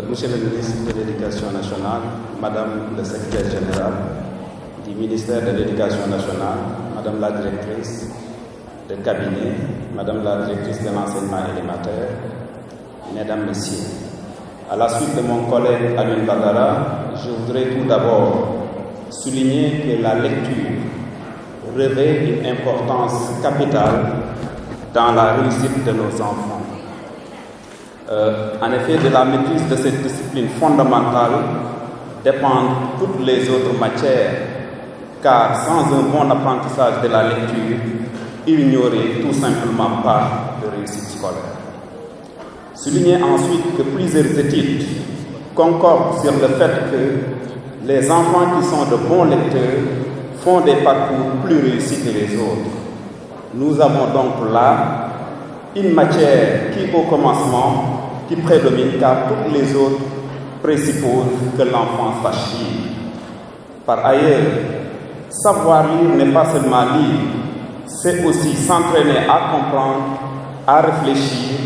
Monsieur le ministre de l'Éducation nationale, Madame le secrétaire général du ministère de l'Éducation nationale, Madame la directrice de cabinet, Madame la directrice de l'enseignement élémentaire, Mesdames, Messieurs. À la suite de mon collègue Alioune Badara, je voudrais tout d'abord souligner que la lecture revêt une importance capitale dans la réussite de nos enfants. En effet, de la maîtrise de cette discipline fondamentale dépendent toutes les autres matières, car sans un bon apprentissage de la lecture, il n'y aurait tout simplement pas de réussite scolaire. Soulignez ensuite que plusieurs études concordent sur le fait que les enfants qui sont de bons lecteurs font des parcours plus réussis que les autres. Nous avons donc là une matière qui, au commencement, qui prédomine car toutes les autres présupposent que l'enfant sache lire. Par ailleurs, savoir lire n'est pas seulement lire, c'est aussi s'entraîner à comprendre, à réfléchir,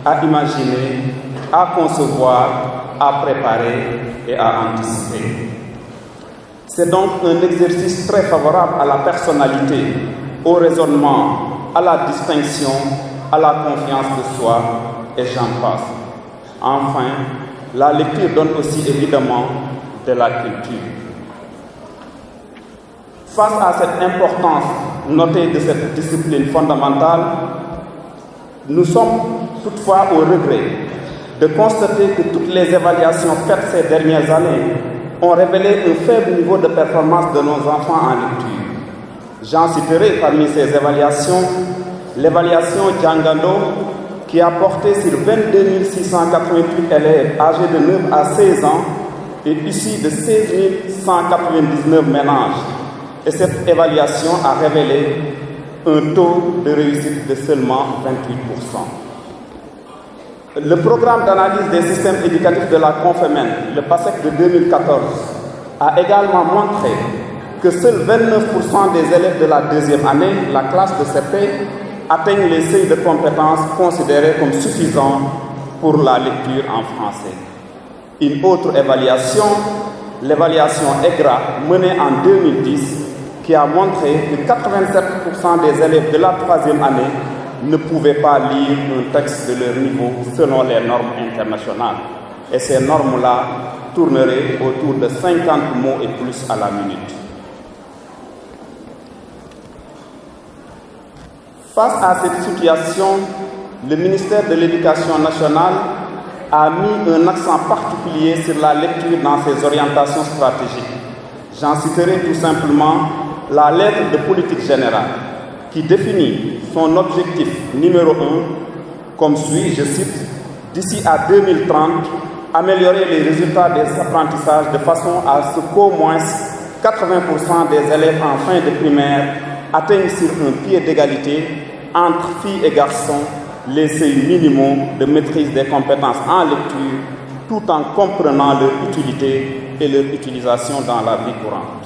à imaginer, à concevoir, à préparer et à anticiper. C'est donc un exercice très favorable à la personnalité, au raisonnement, à la distinction, à la confiance de soi, et j'en passe. Enfin, la lecture donne aussi évidemment de la culture. Face à cette importance notée de cette discipline fondamentale, nous sommes toutefois au regret de constater que toutes les évaluations faites ces dernières années ont révélé un faible niveau de performance de nos enfants en lecture. J'en citerai parmi ces évaluations l'évaluation Djangando, qui a porté sur 22 688 élèves âgés de 9 à 16 ans et issus de 16 199 ménages. Et cette évaluation a révélé un taux de réussite de seulement 28%. Le programme d'analyse des systèmes éducatifs de la Confémen, le PASEC de 2014, a également montré que seuls 29% des élèves de la deuxième année, la classe de CP, atteignent les seuils de compétences considérés comme suffisants pour la lecture en français. Une autre évaluation, l'évaluation EGRA, menée en 2010, qui a montré que 87% des élèves de la troisième année ne pouvaient pas lire un texte de leur niveau selon les normes internationales. Et ces normes-là tourneraient autour de 50 mots et plus à la minute. Face à cette situation, le ministère de l'Éducation nationale a mis un accent particulier sur la lecture dans ses orientations stratégiques. J'en citerai tout simplement la lettre de politique générale qui définit son objectif numéro 1 comme suit, je cite, « D'ici à 2030, améliorer les résultats des apprentissages de façon à ce qu'au moins 80% des élèves en fin de primaire atteignent sur un pied d'égalité entre filles et garçons les seuils minimaux de maîtrise des compétences en lecture tout en comprenant leur utilité et leur utilisation dans la vie courante.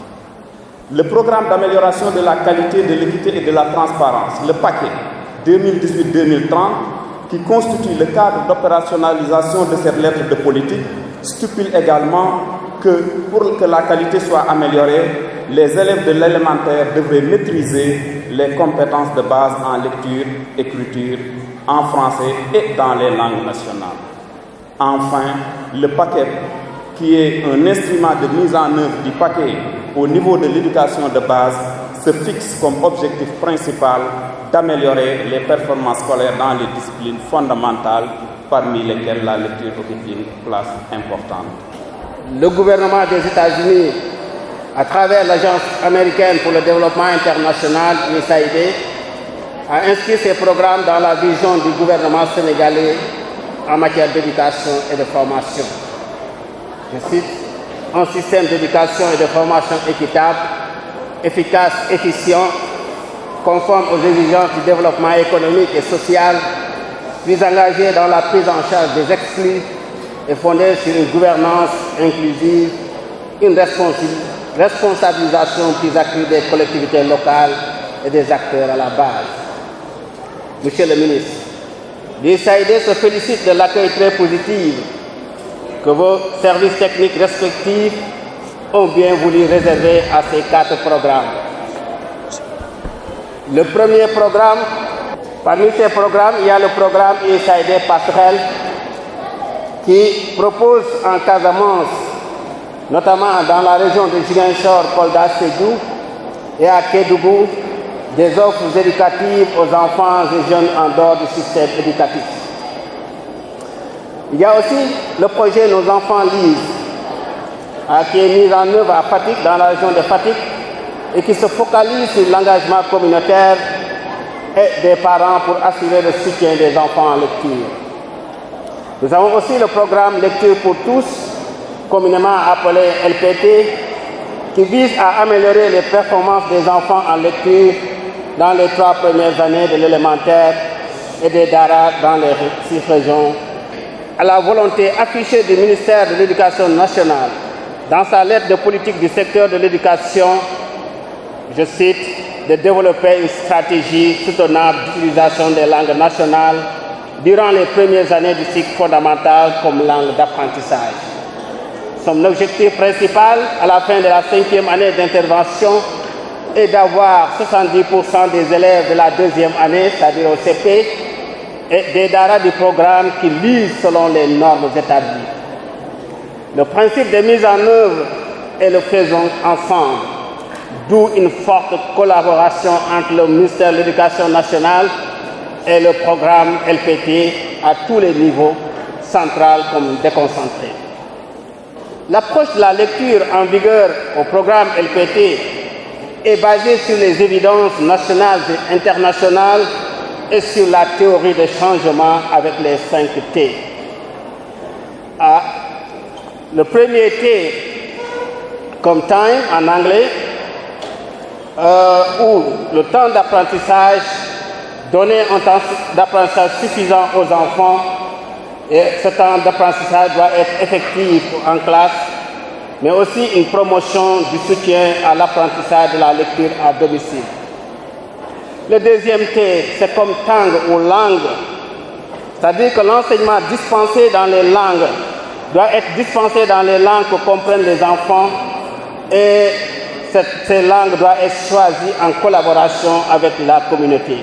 Le programme d'amélioration de la qualité, de l'équité et de la transparence, le paquet 2018-2030, qui constitue le cadre d'opérationnalisation de cette lettre de politique, stipule également que pour que la qualité soit améliorée, les élèves de l'élémentaire devraient maîtriser les compétences de base en lecture, écriture, en français et dans les langues nationales. Enfin, le paquet, qui est un instrument de mise en œuvre du paquet au niveau de l'éducation de base, se fixe comme objectif principal d'améliorer les performances scolaires dans les disciplines fondamentales, parmi lesquelles la lecture occupe une place importante. Le gouvernement des États-Unis, à travers l'Agence américaine pour le développement international, USAID, a inscrit ces programmes dans la vision du gouvernement sénégalais en matière d'éducation et de formation. Je cite, un système d'éducation et de formation équitable, efficace, efficient, conforme aux exigences du développement économique et social, plus engagé dans la prise en charge des exclus et fondé sur une gouvernance inclusive, une responsabilisation plus accrue des collectivités locales et des acteurs à la base. Monsieur le ministre, l'USAID se félicite de l'accueil très positif que vos services techniques respectifs ont bien voulu réserver à ces 4 programmes. Le premier programme, parmi ces programmes, il y a le programme USAID Passerelle qui propose en Casamance, notamment dans la région de Ziguinchor, Kolda, Sédhiou et à Kédougou, des offres éducatives aux enfants et jeunes en dehors du système éducatif. Il y a aussi le projet Nos enfants lisent, qui est mis en œuvre à Fatick, dans la région de Fatick, et qui se focalise sur l'engagement communautaire et des parents pour assurer le soutien des enfants en lecture. Nous avons aussi le programme Lecture pour tous, communément appelé LPT, qui vise à améliorer les performances des enfants en lecture dans les 3 premières années de l'élémentaire et des daara dans les 6 régions, à la volonté affichée du ministère de l'Éducation nationale dans sa lettre de politique du secteur de l'éducation, je cite, de développer une stratégie soutenable d'utilisation des langues nationales durant les premières années du cycle fondamental comme langue d'apprentissage. Son objectif principal à la fin de la 5e année d'intervention est d'avoir 70% des élèves de la 2e année, c'est-à-dire au CP, et des daara du programme qui lisent selon les normes établies. Le principe de mise en œuvre est le faisons ensemble, d'où une forte collaboration entre le ministère de l'Éducation nationale et le programme LPT à tous les niveaux, central comme déconcentré. L'approche de la lecture en vigueur au programme LPT est basée sur les évidences nationales et internationales et sur la théorie de changement avec les 5 T. Le premier T, comme time en anglais, où le temps d'apprentissage, donner un temps d'apprentissage suffisant aux enfants, et ce temps d'apprentissage doit être effectif en classe, mais aussi une promotion du soutien à l'apprentissage de la lecture à domicile. Le deuxième T, c'est comme tang ou langue, c'est-à-dire que l'enseignement dispensé dans les langues doit être dispensé dans les langues que comprennent les enfants et ces langues doivent être choisies en collaboration avec la communauté.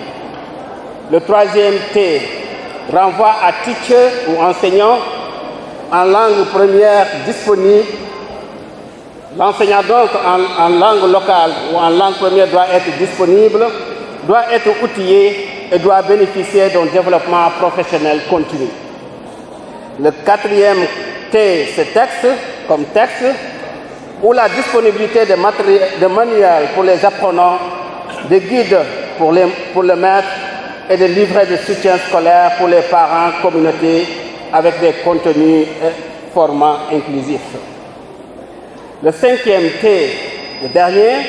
Le troisième T renvoie à teacher ou enseignant en langue première disponible. L'enseignant donc en langue locale ou en langue première doit être disponible, doit être outillé et doit bénéficier d'un développement professionnel continu. Le quatrième T, c'est texte, comme texte, où la disponibilité de manuels pour les apprenants, de guides pour le maître et de livrets de soutien scolaire pour les parents, communautés, avec des contenus et formats inclusifs. Le cinquième T, le dernier,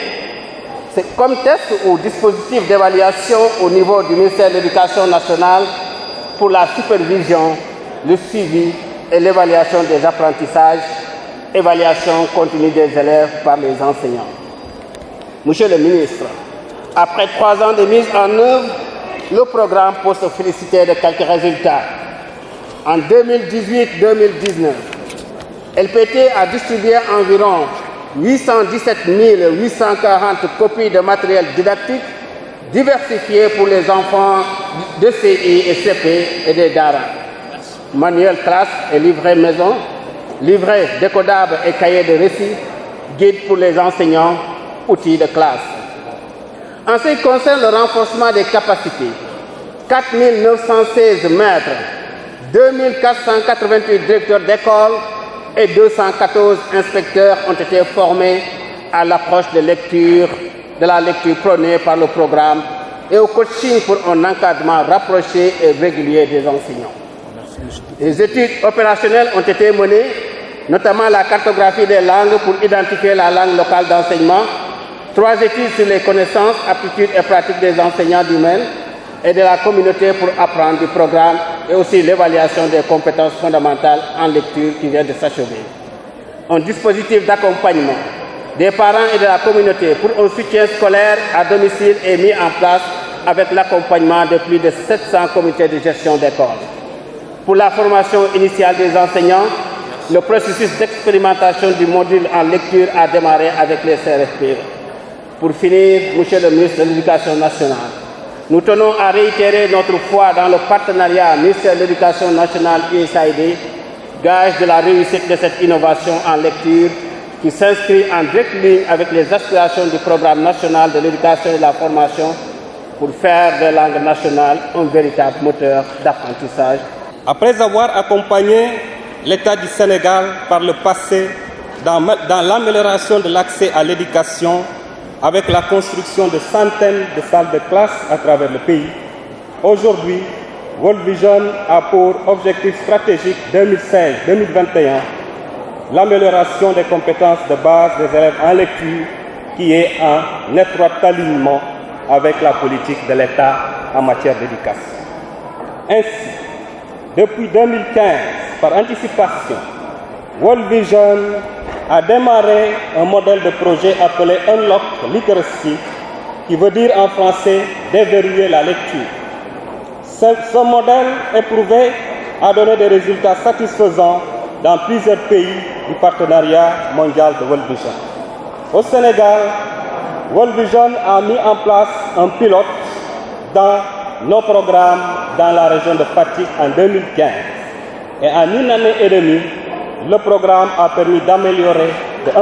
c'est comme test ou dispositif d'évaluation au niveau du ministère de l'Éducation nationale pour la supervision, le suivi et l'évaluation des apprentissages, évaluation continue des élèves par les enseignants. Monsieur le ministre, après 3 ans de mise en œuvre, le programme peut se féliciter de quelques résultats. En 2018-2019, LPT a distribué environ 817 840 copies de matériel didactique diversifié pour les enfants de CI et CP et des Dara. Manuel classe et livret maison, livret décodable et cahier de récit, guide pour les enseignants, outils de classe. En ce qui concerne le renforcement des capacités, 4 916 maîtres, 2 488 directeurs d'école et 214 inspecteurs ont été formés à l'approche de la lecture prônée par le programme et au coaching pour un encadrement rapproché et régulier des enseignants. Les études opérationnelles ont été menées, notamment la cartographie des langues pour identifier la langue locale d'enseignement, 3 études sur les connaissances, aptitudes et pratiques des enseignants d'humains et de la communauté pour apprendre du programme et aussi l'évaluation des compétences fondamentales en lecture qui vient de s'achever. Un dispositif d'accompagnement des parents et de la communauté pour un soutien scolaire à domicile est mis en place avec l'accompagnement de plus de 700 comités de gestion d'école. Pour la formation initiale des enseignants, le processus d'expérimentation du module en lecture a démarré avec les CRFPE. Pour finir, Monsieur le ministre de l'Éducation nationale, nous tenons à réitérer notre foi dans le partenariat ministère de l'Éducation nationale USAID, gage de la réussite de cette innovation en lecture qui s'inscrit en directe ligne avec les aspirations du programme national de l'éducation et de la formation pour faire des langues nationales un véritable moteur d'apprentissage. Après avoir accompagné l'État du Sénégal par le passé dans l'amélioration de l'accès à l'éducation avec la construction de centaines de salles de classe à travers le pays, aujourd'hui, World Vision a pour objectif stratégique 2016-2021 l'amélioration des compétences de base des élèves en lecture qui est en étroit alignement avec la politique de l'État en matière d'éducation. Ainsi, depuis 2015, par anticipation, World Vision a démarré un modèle de projet appelé Unlock Literacy, qui veut dire en français déverrouiller la lecture. Ce modèle éprouvé a donné des résultats satisfaisants dans plusieurs pays du partenariat mondial de World Vision. Au Sénégal, World Vision a mis en place un pilote dans nos programmes dans la région de Fatick en 2015. Et en une année et demie, le programme a permis d'améliorer de 1%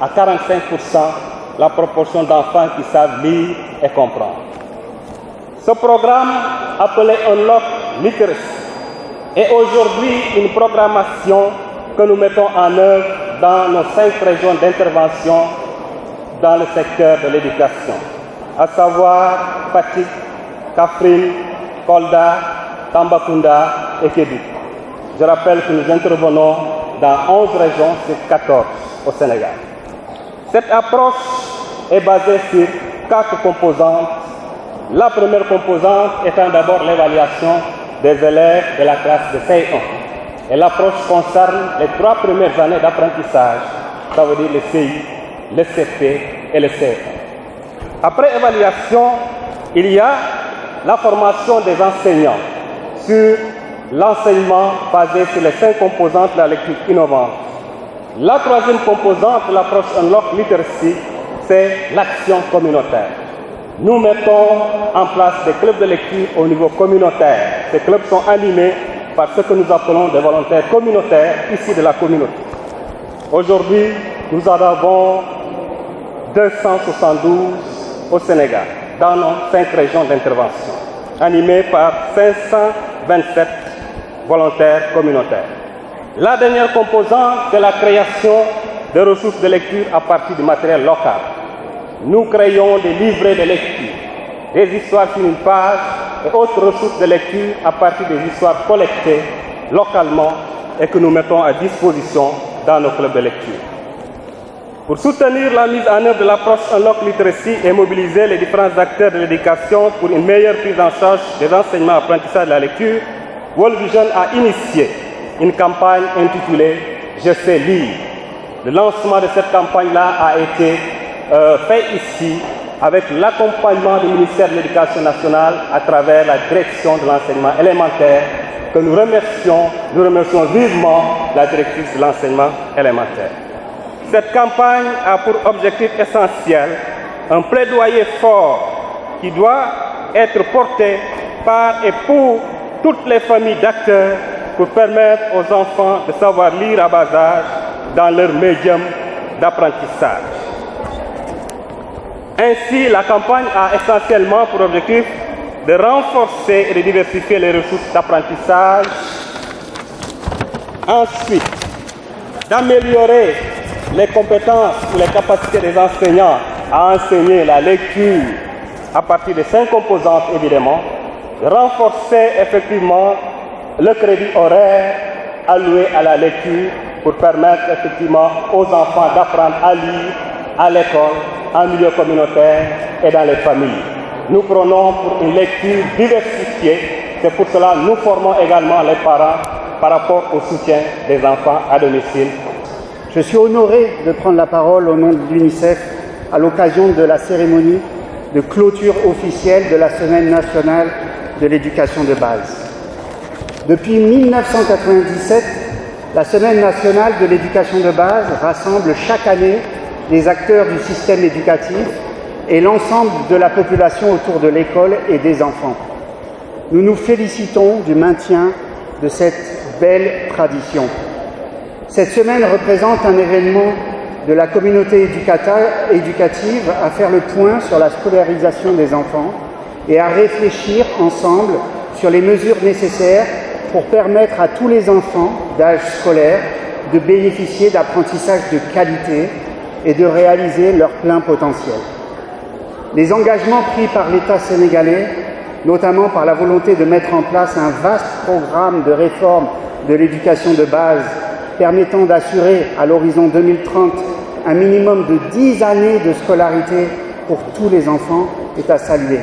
à 45% la proportion d'enfants qui savent lire et comprendre. Ce programme, appelé Unlock Literacy, est aujourd'hui une programmation que nous mettons en œuvre dans nos 5 régions d'intervention dans le secteur de l'éducation, à savoir Fatick, Kaffrine, Kolda, Tambacounda et Kédougou. Je rappelle que nous intervenons dans 11 régions sur 14 au Sénégal. Cette approche est basée sur 4 composantes. La première composante étant d'abord l'évaluation des élèves de la classe de CI1. Et l'approche concerne les 3 premières années d'apprentissage, ça veut dire le CI, le CP et le CE1. Après évaluation, il y a la formation des enseignants sur l'enseignement basé sur les 5 composantes de la lecture innovante. La troisième composante de l'approche Unlock Literacy, c'est l'action communautaire. Nous mettons en place des clubs de lecture au niveau communautaire. Ces clubs sont animés par ce que nous appelons des volontaires communautaires issus de la communauté. Aujourd'hui, nous en avons 272 au Sénégal, dans nos 5 régions d'intervention, animés par 527 volontaires communautaires. La dernière composante, c'est la création de ressources de lecture à partir du matériel local. Nous créons des livrets de lecture, des histoires sur une page et autres ressources de lecture à partir des histoires collectées localement et que nous mettons à disposition dans nos clubs de lecture. Pour soutenir la mise en œuvre de l'approche Unlock Literacy et mobiliser les différents acteurs de l'éducation pour une meilleure prise en charge des enseignements apprentissage de la lecture, World Vision a initié une campagne intitulée « Je sais lire ». Le lancement de cette campagne-là a été fait ici avec l'accompagnement du ministère de l'Éducation nationale à travers la direction de l'enseignement élémentaire que nous remercions vivement la directrice de l'enseignement élémentaire. Cette campagne a pour objectif essentiel un plaidoyer fort qui doit être porté par et pour toutes les familles d'acteurs pour permettre aux enfants de savoir lire à bas âge dans leur médium d'apprentissage. Ainsi, la campagne a essentiellement pour objectif de renforcer et de diversifier les ressources d'apprentissage. Ensuite, d'améliorer les compétences ou les capacités des enseignants à enseigner la lecture à partir de 5 composantes évidemment, de renforcer effectivement le crédit horaire alloué à la lecture pour permettre effectivement aux enfants d'apprendre à lire à l'école, en milieu communautaire et dans les familles. Nous prenons pour une lecture diversifiée. C'est pour cela que nous formons également les parents par rapport au soutien des enfants à domicile. Je suis honoré de prendre la parole au nom de l'UNICEF à l'occasion de la cérémonie de clôture officielle de la Semaine nationale de l'éducation de base. Depuis 1997, la Semaine nationale de l'éducation de base rassemble chaque année les acteurs du système éducatif et l'ensemble de la population autour de l'école et des enfants. Nous nous félicitons du maintien de cette belle tradition. Cette semaine représente un événement de la communauté éducative à faire le point sur la scolarisation des enfants et à réfléchir ensemble sur les mesures nécessaires pour permettre à tous les enfants d'âge scolaire de bénéficier d'apprentissage de qualité et de réaliser leur plein potentiel. Les engagements pris par l'État sénégalais, notamment par la volonté de mettre en place un vaste programme de réforme de l'éducation de base permettant d'assurer à l'horizon 2030 un minimum de 10 années de scolarité pour tous les enfants, est à saluer.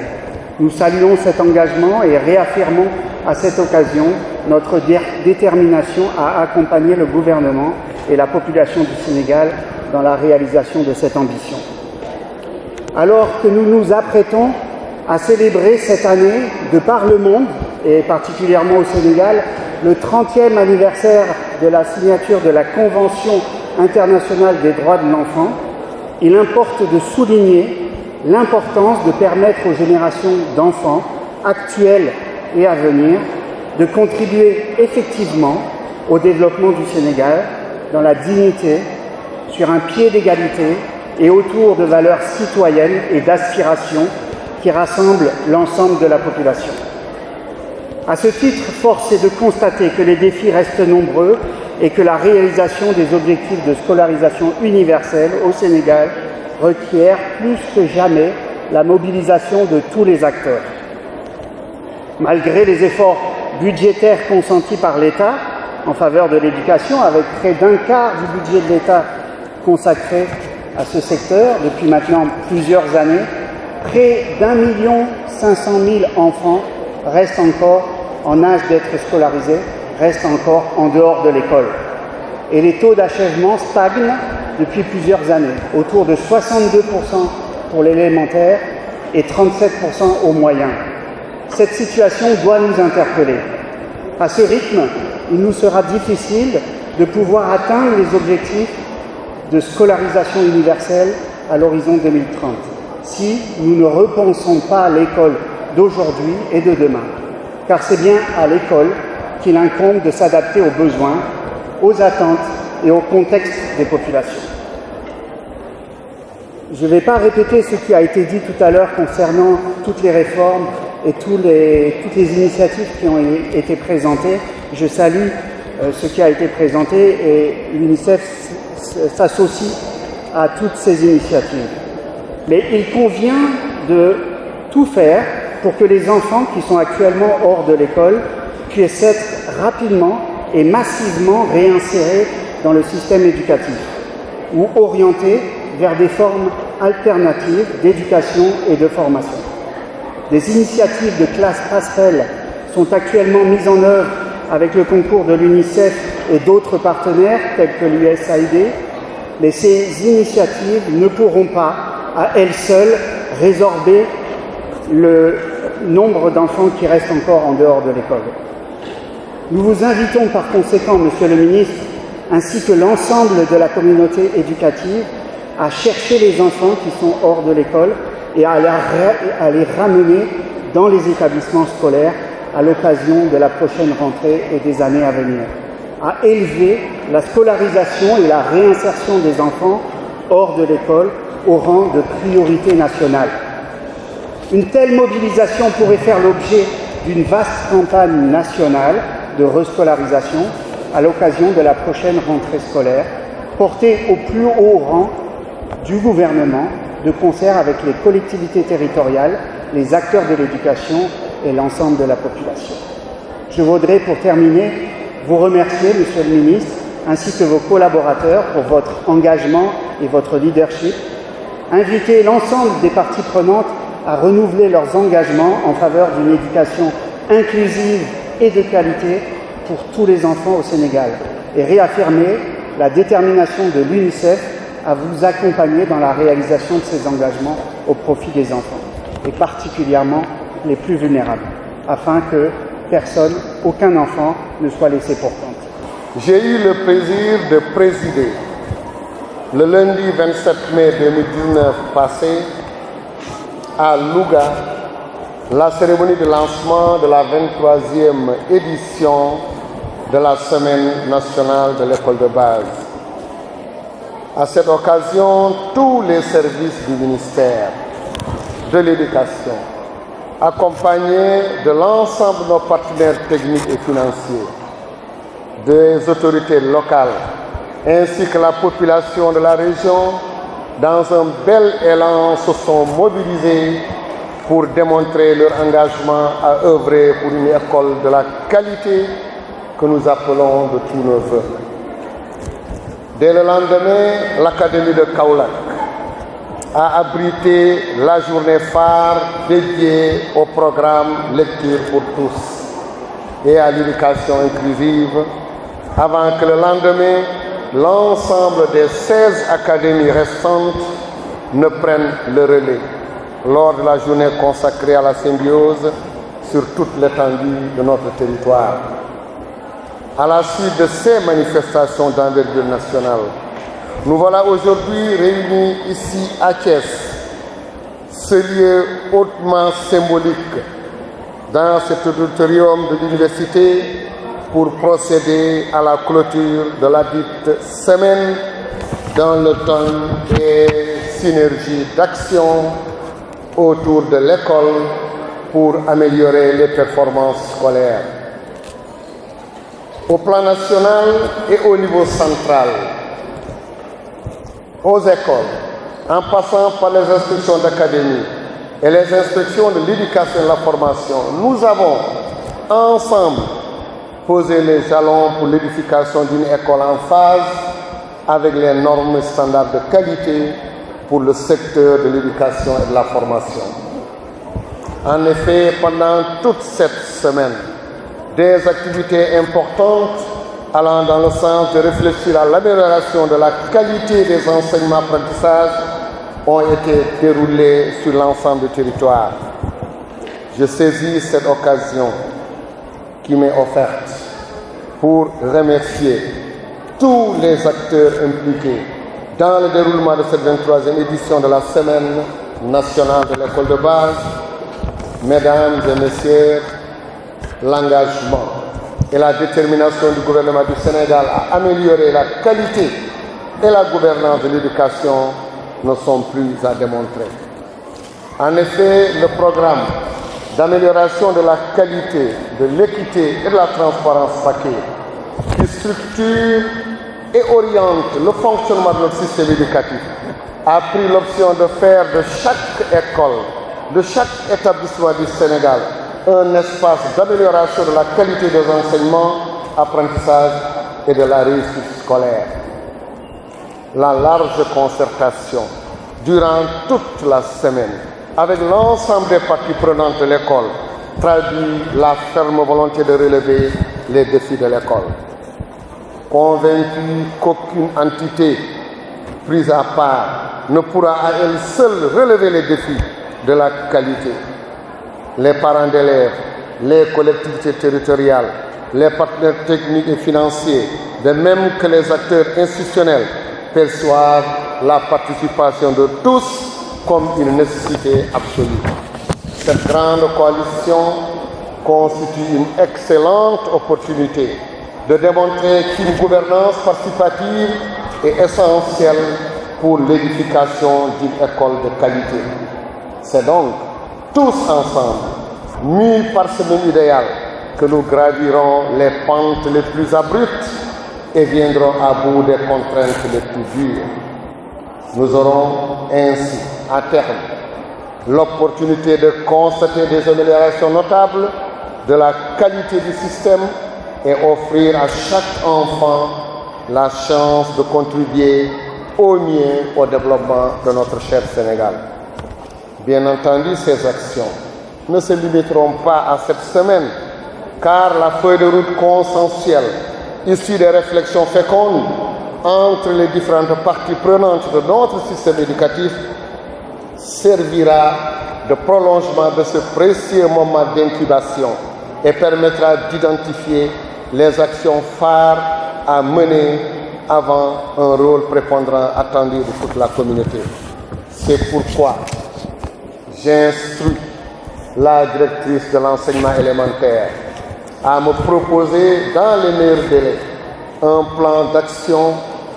Nous saluons cet engagement et réaffirmons à cette occasion notre détermination à accompagner le gouvernement et la population du Sénégal dans la réalisation de cette ambition. Alors que nous nous apprêtons à célébrer cette année, de par le monde, et particulièrement au Sénégal, le 30e anniversaire de la signature de la Convention internationale des droits de l'enfant, il importe de souligner l'importance de permettre aux générations d'enfants actuelles et à venir de contribuer effectivement au développement du Sénégal dans la dignité, sur un pied d'égalité et autour de valeurs citoyennes et d'aspirations qui rassemblent l'ensemble de la population. À ce titre, force est de constater que les défis restent nombreux et que la réalisation des objectifs de scolarisation universelle au Sénégal requiert plus que jamais la mobilisation de tous les acteurs. Malgré les efforts budgétaires consentis par l'État en faveur de l'éducation, avec près d'un quart du budget de l'État consacré à ce secteur depuis maintenant plusieurs années, près d'1,5 million enfants restent encore en âge d'être scolarisés, restent encore en dehors de l'école. Et les taux d'achèvement stagnent depuis plusieurs années, autour de 62% pour l'élémentaire et 37% au moyen. Cette situation doit nous interpeller. À ce rythme, il nous sera difficile de pouvoir atteindre les objectifs de scolarisation universelle à l'horizon 2030, si nous ne repensons pas l'école d'aujourd'hui et de demain. Car c'est bien à l'école qu'il incombe de s'adapter aux besoins, aux attentes et au contexte des populations. Je ne vais pas répéter ce qui a été dit tout à l'heure concernant toutes les réformes et toutes les initiatives qui ont été présentées. Je salue ce qui a été présenté et l'UNICEF s'associe à toutes ces initiatives. Mais il convient de tout faire pour que les enfants qui sont actuellement hors de l'école puissent être rapidement et massivement réinsérés dans le système éducatif ou orientés vers des formes alternatives d'éducation et de formation. Des initiatives de classes passerelles sont actuellement mises en œuvre avec le concours de l'UNICEF et d'autres partenaires tels que l'USAID, mais ces initiatives ne pourront pas, à elles seules, résorber le nombre d'enfants qui restent encore en dehors de l'école. Nous vous invitons par conséquent, Monsieur le ministre, ainsi que l'ensemble de la communauté éducative, à chercher les enfants qui sont hors de l'école et à les ramener dans les établissements scolaires à l'occasion de la prochaine rentrée et des années à venir, à élever la scolarisation et la réinsertion des enfants hors de l'école au rang de priorité nationale. Une telle mobilisation pourrait faire l'objet d'une vaste campagne nationale de rescolarisation à l'occasion de la prochaine rentrée scolaire, portée au plus haut rang du gouvernement, de concert avec les collectivités territoriales, les acteurs de l'éducation et l'ensemble de la population. Je voudrais, pour terminer, vous remercier, Monsieur le ministre, ainsi que vos collaborateurs pour votre engagement et votre leadership, inviter l'ensemble des parties prenantes à renouveler leurs engagements en faveur d'une éducation inclusive et de qualité pour tous les enfants au Sénégal et réaffirmer la détermination de l'UNICEF à vous accompagner dans la réalisation de ces engagements au profit des enfants, et particulièrement les plus vulnérables, afin que personne, aucun enfant ne soit laissé pour compte. J'ai eu le plaisir de présider le lundi 27 mai 2019 passé à Louga la cérémonie de lancement de la 23e édition de la Semaine nationale de l'école de base. À cette occasion, tous les services du ministère de l'Éducation, accompagnés de l'ensemble de nos partenaires techniques et financiers, des autorités locales, ainsi que la population de la région, dans un bel élan, se sont mobilisés pour démontrer leur engagement à œuvrer pour une école de la qualité que nous appelons de tous nos vœux. Dès le lendemain, l'Académie de Kaolack a abrité la journée phare dédiée au programme Lecture pour tous et à l'éducation inclusive, avant que le lendemain, l'ensemble des 16 académies restantes ne prennent le relais lors de la journée consacrée à la symbiose sur toute l'étendue de notre territoire. À la suite de ces manifestations d'envergure nationale, nous voilà aujourd'hui réunis ici à Thiès, ce lieu hautement symbolique dans cet auditorium de l'université pour procéder à la clôture de la dite semaine dans le temps des synergies d'action autour de l'école pour améliorer les performances scolaires. Au plan national et au niveau central, aux écoles, en passant par les inspections d'académie et les inspections de l'éducation et de la formation, nous avons ensemble posé les jalons pour l'édification d'une école en phase avec les normes et standards de qualité pour le secteur de l'éducation et de la formation. En effet, pendant toute cette semaine, des activités importantes allant dans le sens de réfléchir à l'amélioration de la qualité des enseignements-apprentissages ont été déroulées sur l'ensemble du territoire. Je saisis cette occasion qui m'est offerte pour remercier tous les acteurs impliqués dans le déroulement de cette 23e édition de la Semaine nationale de l'école de base. Mesdames et messieurs, l'engagement et la détermination du gouvernement du Sénégal à améliorer la qualité et la gouvernance de l'éducation ne sont plus à démontrer. En effet, le programme d'amélioration de la qualité, de l'équité et de la transparence paquet, qui structure et oriente le fonctionnement de notre système éducatif, a pris l'option de faire de chaque école, de chaque établissement du Sénégal, un espace d'amélioration de la qualité des enseignements, apprentissages et de la réussite scolaire. La large concertation durant toute la semaine avec l'ensemble des parties prenantes de l'école traduit la ferme volonté de relever les défis de l'école. Convaincu qu'aucune entité prise à part ne pourra à elle seule relever les défis de la qualité. Les parents d'élèves, les collectivités territoriales, les partenaires techniques et financiers, de même que les acteurs institutionnels, perçoivent la participation de tous comme une nécessité absolue. Cette grande coalition constitue une excellente opportunité de démontrer qu'une gouvernance participative est essentielle pour l'édification d'une école de qualité. C'est donc tous ensemble, mus par ce même idéal, que nous gravirons les pentes les plus abruptes et viendrons à bout des contraintes les plus dures. Nous aurons ainsi, à terme, l'opportunité de constater des améliorations notables de la qualité du système et offrir à chaque enfant la chance de contribuer au mieux au développement de notre cher Sénégal. Bien entendu, ces actions ne se limiteront pas à cette semaine, car la feuille de route consensuelle, issue des réflexions fécondes entre les différentes parties prenantes de notre système éducatif, servira de prolongement de ce précieux moment d'incubation et permettra d'identifier les actions phares à mener avant un rôle prépondérant attendu de toute la communauté. C'est pourquoi j'instruis la directrice de l'enseignement élémentaire à me proposer dans les meilleurs délais un plan d'action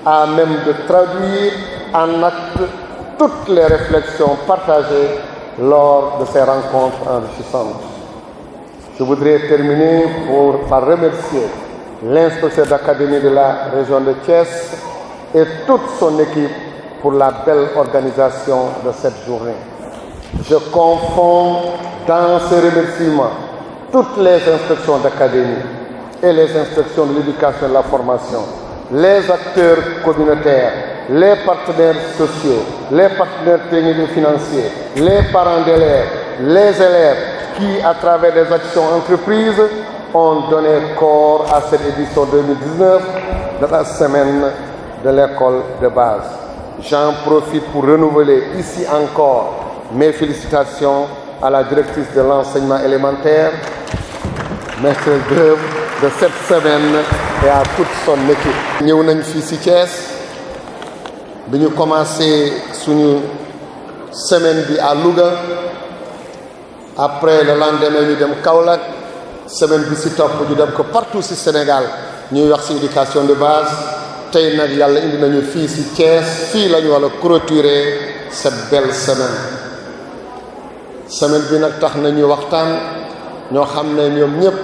à même de traduire en actes toutes les réflexions partagées lors de ces rencontres enrichissantes. Je voudrais terminer par remercier l'inspecteur d'académie de la région de Thiès et toute son équipe pour la belle organisation de cette journée. Je confonds dans ces remerciements toutes les inspections d'académie et les inspections de l'éducation et de la formation, les acteurs communautaires, les partenaires sociaux, les partenaires techniques et financiers, les parents d'élèves, les élèves qui, à travers des actions entreprises, ont donné corps à cette édition 2019 de la semaine de l'école de base. J'en profite pour renouveler ici encore mes félicitations à la directrice de l'enseignement élémentaire, maîtresse d'œuvre de cette semaine et à toute son équipe. Nous avons ici Thiès, nous avons commencé suñu semaine à Louga, après le lendemain nous dem Kaolack, semaine bi ci top ñu dem ko partout ci Sénégal ñuy wax ci éducation de base. Tay nak Yalla indi nañu fi ci Thiès, fi lañu wala clôturer cette belle semaine bi nak tax nañu waxtaan ñoo xamné ñom ñep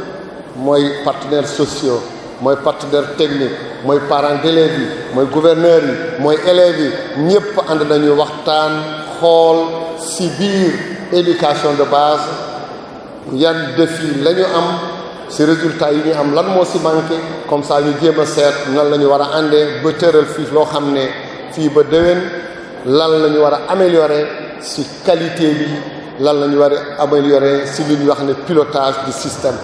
moy partenaires sociaux, moy partenaires techniques, moy parents d'élèves yi, moy gouverneurs yi, moy élèves yi, ñep and nañu waxtaan xol ci biir éducation de base yan défi lañu am ci résultats yi ñu am lan moo ci manqué comme ça ñu jéem a seet nan la ñu war a àndee ba tëral fii loo xam ne fii ba déwén lan la ñu war a améliorer ci qualité bi lan la ñu war a améliorer ci li ñu wax ne pilotage du système.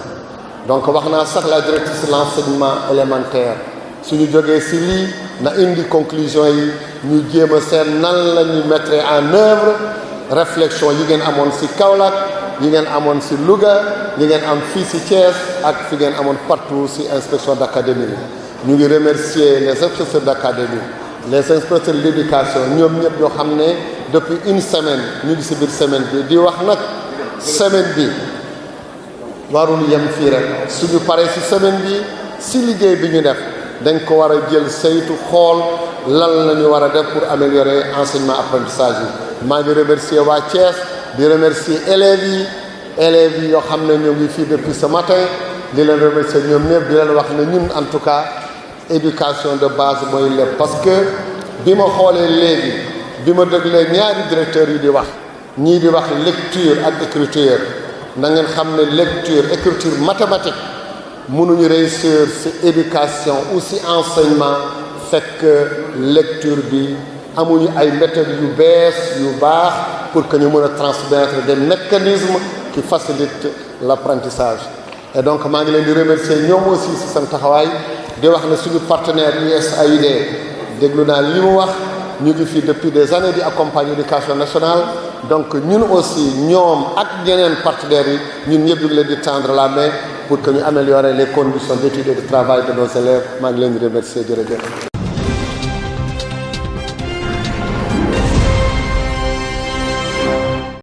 Donc wax naa sax la directrice de l'enseignement élémentaire suñu jógee ci lii na indi conclusion yi ñu jéem a seet nan la ñu mettre en œuvre réflexion yi ngeen amoon ci Kaolack yi ngeen amoon ci Louga yi ngeen am fii ci Thiès ak fi ngeen amoon partout ci inspection d'académie ñu ngi remercier les inspecteurs d'académie, les inspecteurs de l'éducation ñoom ñëpp ñoo xam ne depuis une semaine ñu ngi ci biir semaine bi di wax nag semaine bi warul yem fii rek suñu paree ci semaine bi ci liggéey bi ñu def dañ ko war a jël saytu xool lan la ñu war a def pour améliorer enseignement apprentissage yi. maa ngi remercier waa Thiès di remercier élèves yi yoo xam ne ñoo ngi fii depuis ce matin di leen remercier ñoom ñëpp di leen wax ne ñun en tout cas éducation de base mooy lépp. Parce que bi ma xoolee léegi bi ma déglee ñaari directeurs yi di wax ñii di wax lecture ak écriture na ngeen xam ne lecture écriture mathématique mënuñu réussir ci éducation ou ci enseignement fekk lecture bi amuñu ay méthodes yu bees yu baax pour que ñu mën a transmettre des mécanismes qui facilitent l'apprentissage. Et donc maa ngi leen di remercier ñoom aussi ci seen taxawaay di wax ne suñu partenaire USAID déglu naa li mu wax ñu ngi fi depuis des années di accompagner l'éducation nationale. Donc ñun aussi ñoom ak ñeneen partenaires yi ñun ñëpp ñu ngi leen di tendre la main pour que ñu améliorer les conditions d'études et de travail de nos élèves maa ngi leen di remercier jërëjëf.